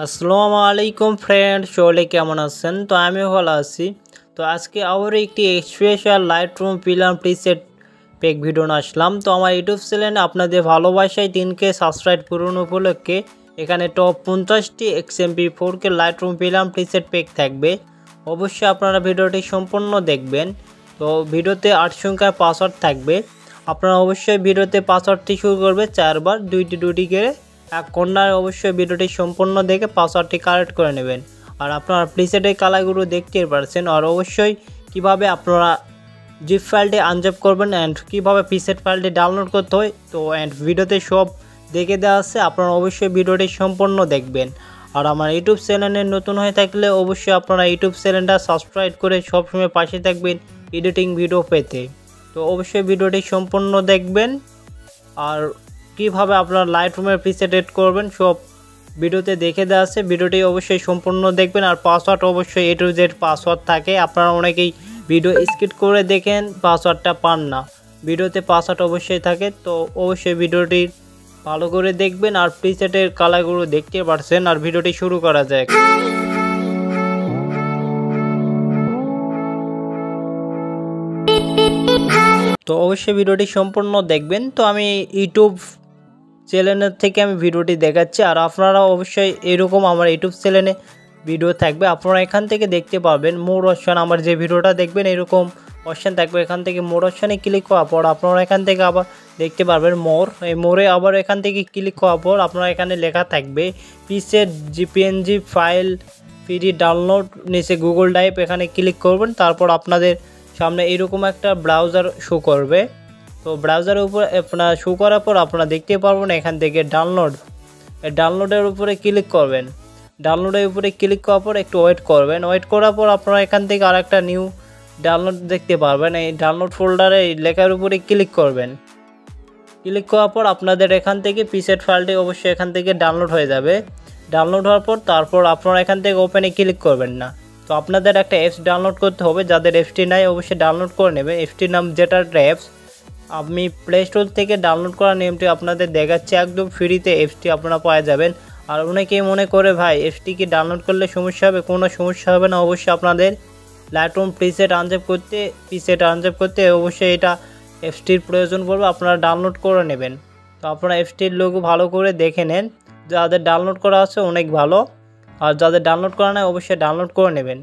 আসসালামু আলাইকুম ফ্রেন্ড, সকলে কেমন আছেন? তো আমিও ভালো আছি। তো আজকে আবার একটি স্পেশাল লাইটরুম ফিল্ম প্রিসেট পেক ভিডিও নিয়ে আসলাম। তো আমার ইউটিউব চ্যানেলে আপনাদের ভালোবাসায় 3K সাবস্ক্রাইব করুন উপলক্ষে এখানে টপ 50টি XMP 4K Lightroom film preset pack থাকবে। অবশ্যই আপনারা ভিডিওটি সম্পূর্ণ দেখবেন। তো ভিডিওতে 8 সংখ্যার পাসওয়ার্ড থাকবে। আপনারা অবশ্যই ভিডিওতে পাসওয়ার্ডটি শুরু করবে 4 বার, দুটি করে এক কর্নার। অবশ্যই ভিডিওটি সম্পূর্ণ দেখে পাসওয়ার্ডটি কারেক্ট করে নেবেন। আর আপনারা প্রিসেটের কালারগুলো দেখতে পারছেন। আর অবশ্যই কিভাবে আপনারা জিপ ফাইলটি আনজিপ করবেন অ্যান্ড কীভাবে প্রিসেট ফাইলটি ডাউনলোড করতে হয়, তো অ্যান্ড ভিডিওতে সব দেখে দেওয়া আছে। আপনারা অবশ্যই ভিডিওটি সম্পূর্ণ দেখবেন। আর আমার ইউটিউব চ্যানেলে নতুন হয়ে থাকলে অবশ্যই আপনারা ইউটিউব চ্যানেলটা সাবস্ক্রাইব করে সবসময় পাশে থাকবেন এডিটিং ভিডিও পেতে। তো অবশ্যই ভিডিওটি সম্পূর্ণ দেখবেন। আর কিভাবে আপনারা লাইটরুমের প্রিসেট এড করবেন সব ভিডিওতে দেখে দেওয়া আছে। ভিডিওটি অবশ্যই সম্পূর্ণ দেখবেন। আর পাসওয়ার্ড অবশ্যই A to Z পাসওয়ার্ড থাকে। আপনারা অনেকেই ভিডিও স্কিপ করে দেখেন, পাসওয়ার্ডটা পান না। ভিডিওতে পাসওয়ার্ড অবশ্যই থাকে। তো অবশ্যই ভিডিওটি ভালো করে দেখবেন। আর প্রিসেটের কালারগুলো দেখতে পারছেন। আর ভিডিওটি শুরু করা যায়। তো অবশ্যই ভিডিওটি সম্পূর্ণ দেখবেন। তো আমি ইউটিউব চ্যানেলের থেকে আমি ভিডিওটি দেখাচ্ছি। আর আপনারা অবশ্যই এরকম আমার ইউটিউব চ্যানেলে ভিডিও থাকবে, আপনারা এখান থেকে দেখতে পাবেন মোর অপশান। আমার যে ভিডিওটা দেখবেন এরকম অপশান থাকবে। এখান থেকে মোর অপশানে ক্লিক করার পর আপনারা এখান থেকে আবার দেখতে পারবেন মোর। এই মোরে আবার এখান থেকে ক্লিক করার পর আপনারা এখানে লেখা থাকবে preset JPNG file free download, নিচে গুগল ড্রাইভ, এখানে ক্লিক করবেন। তারপর আপনাদের সামনে এরকম একটা ব্রাউজার শো করবে। তো ব্রাউজারের উপর আপনার শো করার পর আপনারা দেখতে পারবেন এখান থেকে ডাউনলোডের উপরে ক্লিক করবেন। ডাউনলোডের উপরে ক্লিক করার পর একটু ওয়েট করবেন। ওয়েট করার পর আপনারা এখান থেকে আরেকটা নিউ ডাউনলোড দেখতে পারবেন। এই ডাউনলোড ফোল্ডারে এই লেখার উপরে ক্লিক করবেন। ক্লিক করার পর আপনাদের এখান থেকে প্রিসেট ফাইলটি অবশ্যই এখান থেকে ডাউনলোড হয়ে যাবে। ডাউনলোড হওয়ার পর তারপর আপনারা এখান থেকে ওপেনে ক্লিক করবেন না। তো আপনাদের একটা অ্যাপস ডাউনলোড করতে হবে। যাদের অ্যাপসটি নাই অবশ্যই ডাউনলোড করে নেবেন। অ্যাপসটির নাম যেটা অ্যাপস, আমি প্লে স্টোর থেকে ডাউনলোড করা নেমটি আপনাদের দেখাচ্ছি। একদম ফ্রিতে অ্যাপসটি আপনারা পাওয়া যাবেন। আর অনেকেই মনে করে ভাই অ্যাপসটি কি ডাউনলোড করলে সমস্যা হবে? কোনো সমস্যা হবে না। অবশ্যই আপনাদের লাইটরুম প্রিসেট আনজেপ করতে অবশ্যই এটা অ্যাপসটির প্রয়োজন পড়বে। আপনারা ডাউনলোড করে নেবেন। তো আপনারা অ্যাপসটির লোগো ভালো করে দেখে নেন। যাদের ডাউনলোড করা আছে অনেক ভালো, আর যাদের ডাউনলোড করা নাই অবশ্যই ডাউনলোড করে নেবেন।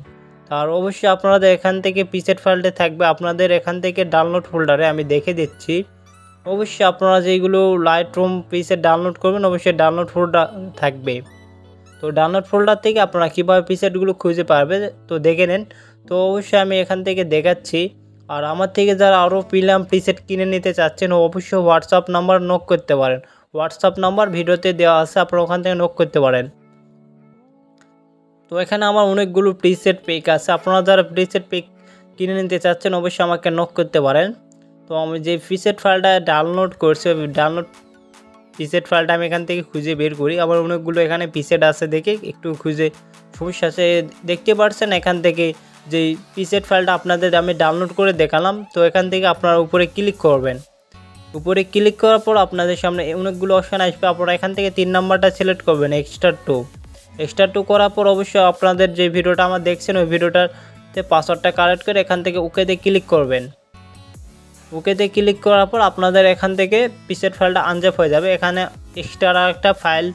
আর অবশ্যই আপনাদের এখান থেকে প্রিসেট ফাইলটা থাকবে আপনাদের এখান থেকে ডাউনলোড ফোল্ডারে, আমি দেখে দিচ্ছি। অবশ্যই আপনারা যেগুলো লাইটরুম প্রিসেট ডাউনলোড করবেন অবশ্যই ডাউনলোড ফোল্ডার থাকবে। তো ডাউনলোড ফোল্ডার থেকে আপনারা কীভাবে প্রিসেটগুলো খুঁজে পারবে তো দেখে নেন। তো অবশ্যই আমি এখান থেকে দেখাচ্ছি। আর আমার থেকে যারা আরও প্রিসেট কিনে নিতে চাচ্ছেন অবশ্যই হোয়াটসঅ্যাপ নাম্বার নক করতে পারেন। হোয়াটসঅ্যাপ নাম্বার ভিডিওতে দেওয়া আছে, আপনারা ওখান থেকে নক করতে পারেন। তো এখানে আমার অনেকগুলো প্রিসেট পেক আছে। আপনারা যারা প্রিসেট পেক কিনে নিতে চাচ্ছেন অবশ্যই আমাকে নক করতে পারেন। তো আমি যে প্রিসেট ফাইলটা ডাউনলোড করছি ডাউনলোড প্রিসেট ফাইলটা আমি এখান থেকে খুঁজে বের করি। আবার অনেকগুলো এখানে প্রিসেট আছে দেখে একটু খুঁজে সমস্যা আছে। দেখতে পাচ্ছেন এখান থেকে যে প্রিসেট ফাইলটা আপনাদের আমি ডাউনলোড করে দেখালাম। তো এখান থেকে আপনারা উপরে ক্লিক করবেন। উপরে ক্লিক করার পর আপনাদের সামনে অনেকগুলো অপশান আসবে। আপনারা এখান থেকে 3 নাম্বারটা সিলেক্ট করবেন, এক্সট্রা টু করার পর অবশ্যই আপনাদের যে ভিডিওটা আমার দেখছেন ওই ভিডিওটাতে পাসওয়ার্ডটা কারেক্ট করে এখান থেকে ওকেতে ক্লিক করবেন। ওকেতে ক্লিক করার পর আপনাদের এখান থেকে প্রিসেট ফাইলটা আনজেপ হয়ে যাবে। এখানে এক্সট্রা একটা ফাইল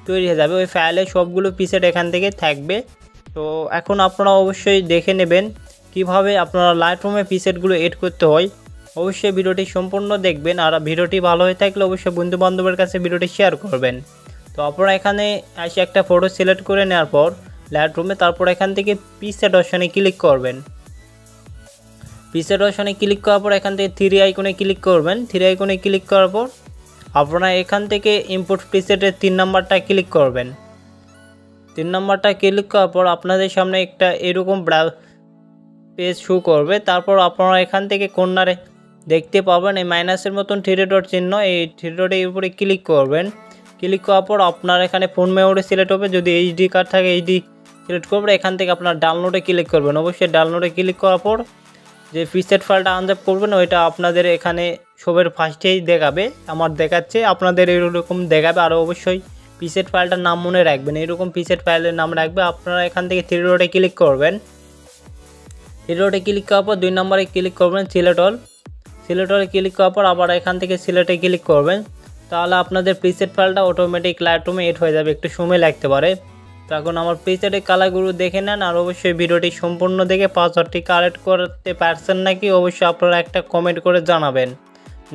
তৈরি হয়ে যাবে। ওই ফাইলে সবগুলো প্রিসেট এখান থেকে থাকবে। তো এখন আপনারা অবশ্যই দেখে নেবেন কিভাবে আপনারা লাইটরুমে প্রিসেটগুলো এড করতে হয়। অবশ্যই ভিডিওটি সম্পূর্ণ দেখবেন। আর ভিডিওটি ভালো হয়ে থাকলে অবশ্যই বন্ধুবান্ধবের কাছে ভিডিওটি শেয়ার করবেন। তো আপনারা এখানে এসে একটা ফটো সিলেক্ট করে নেওয়ার পর লাইটরুমে তারপর এখান থেকে প্রিসেট অপশানে ক্লিক করবেন। প্রিসেট অপশানে ক্লিক করার পর এখান থেকে 3 আইকনে ক্লিক করবেন। 3 আইকনে ক্লিক করার পর আপনারা এখান থেকে ইম্পোর্ট প্রিসেটের 3 নাম্বারটা ক্লিক করবেন। 3 নাম্বারটা ক্লিক করার পর আপনাদের সামনে একটা এরকম পেজ শো করবে। তারপর আপনারা এখান থেকে কর্নারে দেখতে পাবেন এই মাইনাসের মতন 3 ডট চিহ্ন, এই 3 ডটের উপরে ক্লিক করবেন। ক্লিক করার পর আপনার এখানে ফোন মেমোরি সিলেক্ট হবে। যদি HD কার্ড থাকে HD সিলেক্ট করবেন। এখান থেকে আপনার ডাউনলোডে ক্লিক করবেন। অবশ্যই ডাউনলোডে ক্লিক করার পর যে প্রিসেট ফাইলটা আনজেপ করবেন ওইটা আপনাদের এখানে সবের ফার্স্টেই দেখাবে। আমার দেখাচ্ছে, আপনাদের এরকম দেখাবে। আর অবশ্যই প্রিসেট ফাইলটার নাম মনে রাখবেন, এরকম প্রিসেট ফাইলের নাম রাখবে। আপনারা এখান থেকে থ্রি ডটে ক্লিক করবেন। থ্রি ডটে ক্লিক করার পর 2 নম্বরে ক্লিক করবেন সিলেক্ট অল। সিলেক্ট অলে ক্লিক করার পর আবার এখান থেকে সিলেক্টে ক্লিক করবেন। তাহলে আপনাদের প্রিসেট ফাইলটা অটোমেটিক লাইটরুমে এড হয়ে যাবে, একটু সময় লাগতে পারে। তো এখন আমার প্রিসেটের কালারগুলো দেখে নেন, আর অবশ্যই ভিডিওটি সম্পূর্ণ দেখে পাসওয়ার্ডটি কালেক্ট করতে পারছেন নাকি অবশ্যই আপনারা একটা কমেন্ট করে জানাবেন।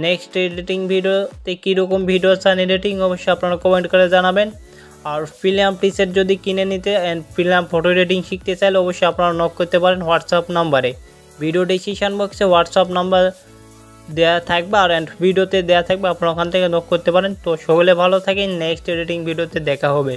নেক্সট এডিটিং ভিডিওতে কীরকম ভিডিও চান এডিটিং অবশ্যই আপনারা কমেন্ট করে জানাবেন। আর ফিল্ম প্রিসেট যদি কিনে নিতে ফিল্ম ফটো এডিটিং শিখতে চাইলে অবশ্যই আপনারা নক করতে পারেন হোয়াটসঅ্যাপ নাম্বারে। ভিডিও ডিসক্রিপশন বক্সে হোয়াটসঅ্যাপ নাম্বার দেওয়া থাকবে আর ভিডিওতে দেওয়া থাকবে, আপনারা ওখান থেকে নক করতে পারেন। তো সকলে ভালো থাকেন, নেক্সট এডিটিং ভিডিওতে দেখা হবে।